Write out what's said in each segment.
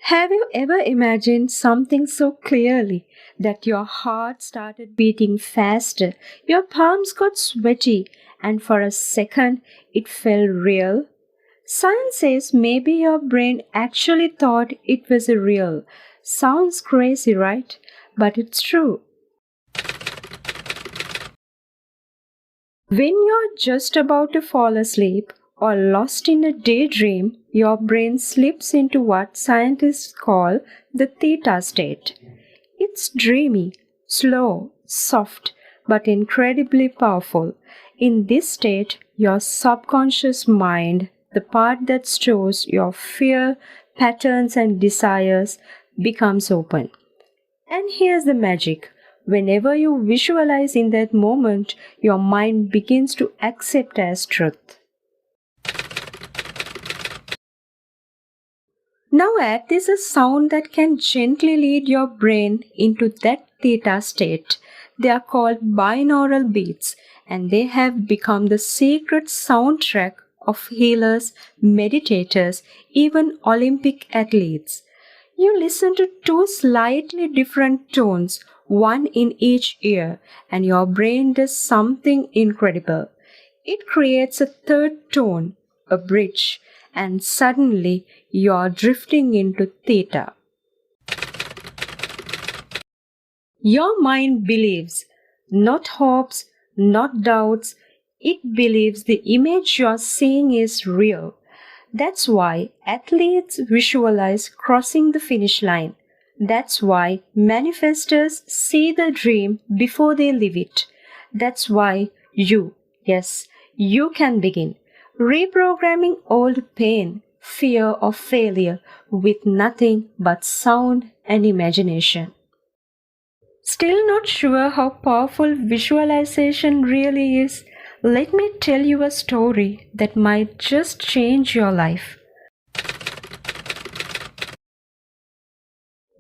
Have you ever imagined something so clearly that your heart started beating faster, your palms got sweaty, and for a second it felt real? Science says maybe your brain actually thought it was real. Sounds crazy, right? But it's true. When you're just about to fall asleep or lost in a daydream, your brain slips into what scientists call the theta state. It's dreamy, slow, soft, but incredibly powerful. In this state, your subconscious mind, the part that stores your fear, patterns, and desires, becomes open. And here's the magic. Whenever you visualize in that moment, your mind begins to accept as truth. Now add this a sound that can gently lead your brain into that theta state. They are called binaural beats, and they have become the secret soundtrack of healers, meditators, even Olympic athletes. You listen to two slightly different tones, one in each ear, and your brain does something incredible. It creates a third tone, a bridge, and suddenly you're drifting into theta. Your mind believes, not hopes, not doubts, it believes the image you're seeing is real. That's why athletes visualize crossing the finish line. That's why manifestors see the dream before they live it. That's why yes, you can begin reprogramming old pain, fear of failure with nothing but sound and imagination. Still not sure how powerful visualization really is? Let me tell you a story that might just change your life.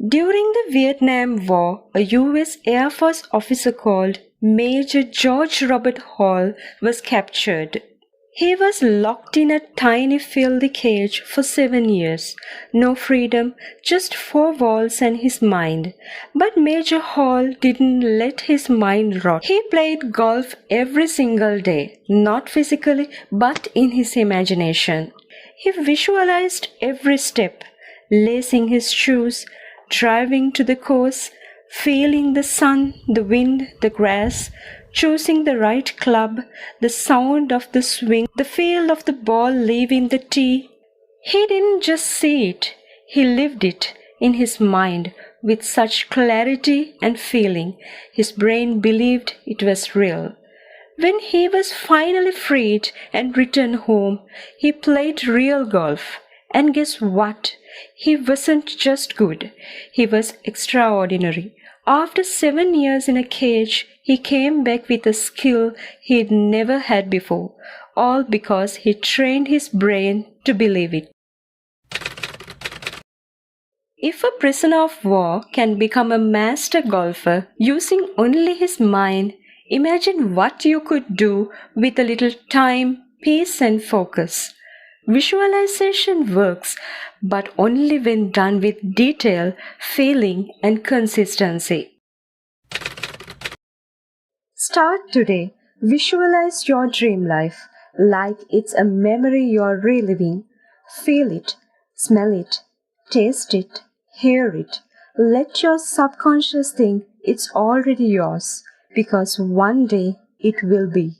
During the Vietnam War, a US Air Force officer called Major George Robert Hall was captured. He was locked in a tiny filthy cage for 7 years. No freedom, just four walls and his mind. But Major Hall didn't let his mind rot. He played golf every single day, not physically, but in his imagination. He visualized every step, lacing his shoes, driving to the course, feeling the sun, the wind, the grass, choosing the right club, the sound of the swing, the feel of the ball leaving the tee. He didn't just see it, he lived it in his mind with such clarity and feeling. His brain believed it was real. When he was finally freed and returned home, he played real golf. And guess what? He wasn't just good, he was extraordinary. After 7 years in a cage, he came back with a skill he'd never had before, all because he trained his brain to believe it. If a prisoner of war can become a master golfer using only his mind, imagine what you could do with a little time, peace, and focus. Visualization works, but only when done with detail, feeling, and consistency. Start today. Visualize your dream life like it's a memory you're reliving. Feel it, smell it, taste it, hear it. Let your subconscious think it's already yours because one day it will be.